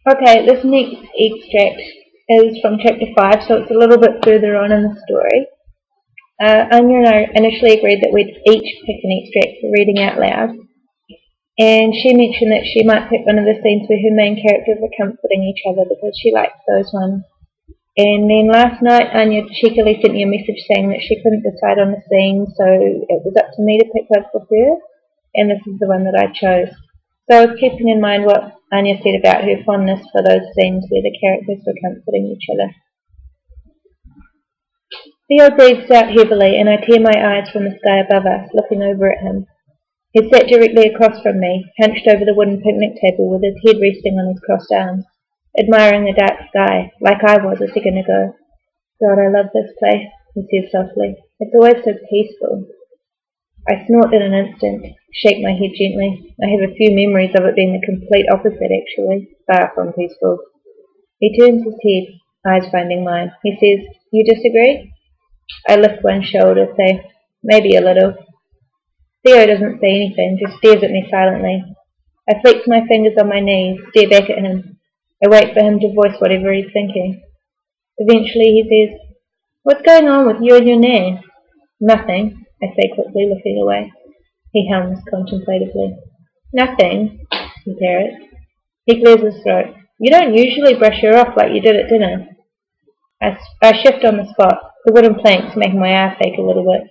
Okay, this next extract is from chapter 5, so it's a little bit further on in the story. Anya and I initially agreed that we'd each pick an extract for reading out loud, and she mentioned that she might pick one of the scenes where her main characters are comforting each other because she likes those ones. And then last night Anya cheekily sent me a message saying that she couldn't decide on the scene, so it was up to me to pick one for her, and this is the one that I chose. So I was keeping in mind what Anya said about her fondness for those scenes where the characters were comforting each other. Theo breathes out heavily, and I tear my eyes from the sky above us, looking over at him. He sat directly across from me, hunched over the wooden picnic table with his head resting on his crossed arms, admiring the dark sky, like I was a second ago. God, I love this place, he says softly. It's always so peaceful. I snort in an instant, shake my head gently. I have a few memories of it being the complete opposite, actually, far from peaceful. He turns his head, eyes finding mine. He says, "You disagree?" I lift one shoulder, say, "Maybe a little." Theo doesn't say anything, just stares at me silently. I flex my fingers on my knees, stare back at him. I wait for him to voice whatever he's thinking. Eventually he says, "What's going on with you and your nan?" "Nothing," I say quickly, looking away. He hums contemplatively. "Nothing," he parrots. He clears his throat. "You don't usually brush her off like you did at dinner." I shift on the spot, the wooden planks making my arse ache a little bit.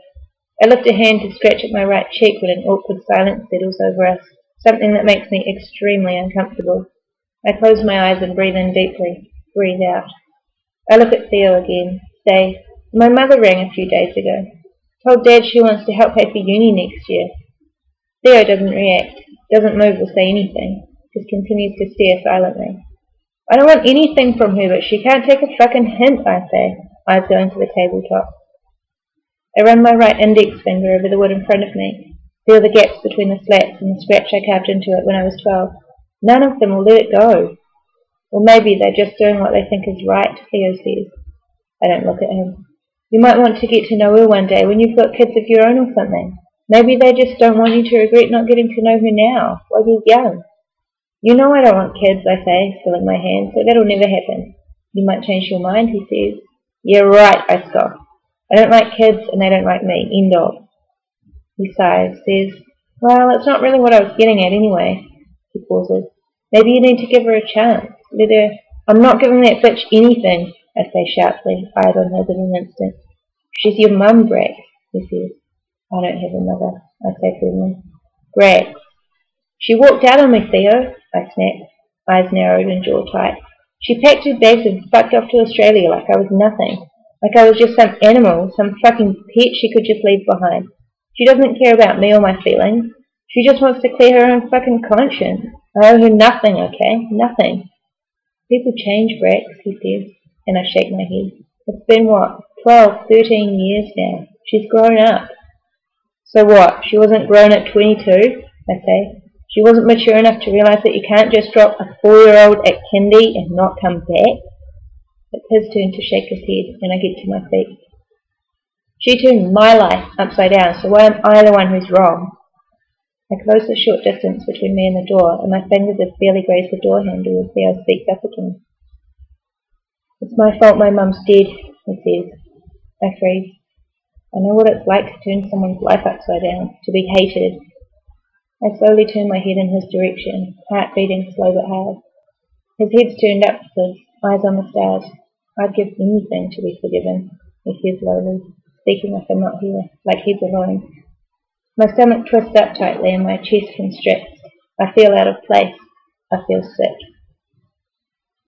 I lift a hand to scratch at my right cheek when an awkward silence settles over us, something that makes me extremely uncomfortable. I close my eyes and breathe in deeply, breathe out. I look at Theo again, say, "My mother rang a few days ago. Told Dad she wants to help pay for uni next year." Theo doesn't react, doesn't move or say anything, just continues to stare silently. "I don't want anything from her, but she can't take a fucking hint," I say, eyes going to the tabletop. I run my right index finger over the wood in front of me, feel the gaps between the slats and the scratch I carved into it when I was 12. None of them will let it go. Or maybe they're just doing what they think is right, Theo says. I don't look at him. "You might want to get to know her one day when you've got kids of your own or something. Maybe they just don't want you to regret not getting to know her now, while you're young." "You know I don't want kids," I say, filling my hand, "so that'll never happen." "You might change your mind," he says. "Yeah, right," I scoff. "I don't like kids and they don't like me. End of." He sighs, says, "Well, that's not really what I was getting at anyway." He pauses. "Maybe you need to give her a chance. Let her—" "I'm not giving that bitch anything," I say sharply, eyes on his in an instant. "She's your mum, Brax," he says. "I don't have a mother," I say firmly. "Brax." "She walked out on me, Theo," I snap, eyes narrowed and jaw tight. "She packed her bags and fucked off to Australia like I was nothing. Like I was just some animal, some fucking pet she could just leave behind. She doesn't care about me or my feelings. She just wants to clear her own fucking conscience. I owe her nothing, okay? Nothing." "People change, Brax," he says, and I shake my head. "It's been, what, 12, 13 years now. She's grown up." "So what, she wasn't grown at 22? I say. "She wasn't mature enough to realize that you can't just drop a 4-year-old at kindy and not come back?" It's his turn to shake his head, and I get to my feet. "She turned my life upside down, so why am I the one who's wrong?" I close the short distance between me and the door, and my fingers have barely grazed the door handle as Theo speaks up again. "It's my fault my mum's dead," he says. I freeze. I know what it's like to turn someone's life upside down, to be hated. I slowly turn my head in his direction, heart beating slow but hard. His head's turned upwards, eyes on the stars. "I'd give anything to be forgiven," he says slowly, speaking like I'm not here, like he's alone. My stomach twists up tightly and my chest constricts. I feel out of place. I feel sick.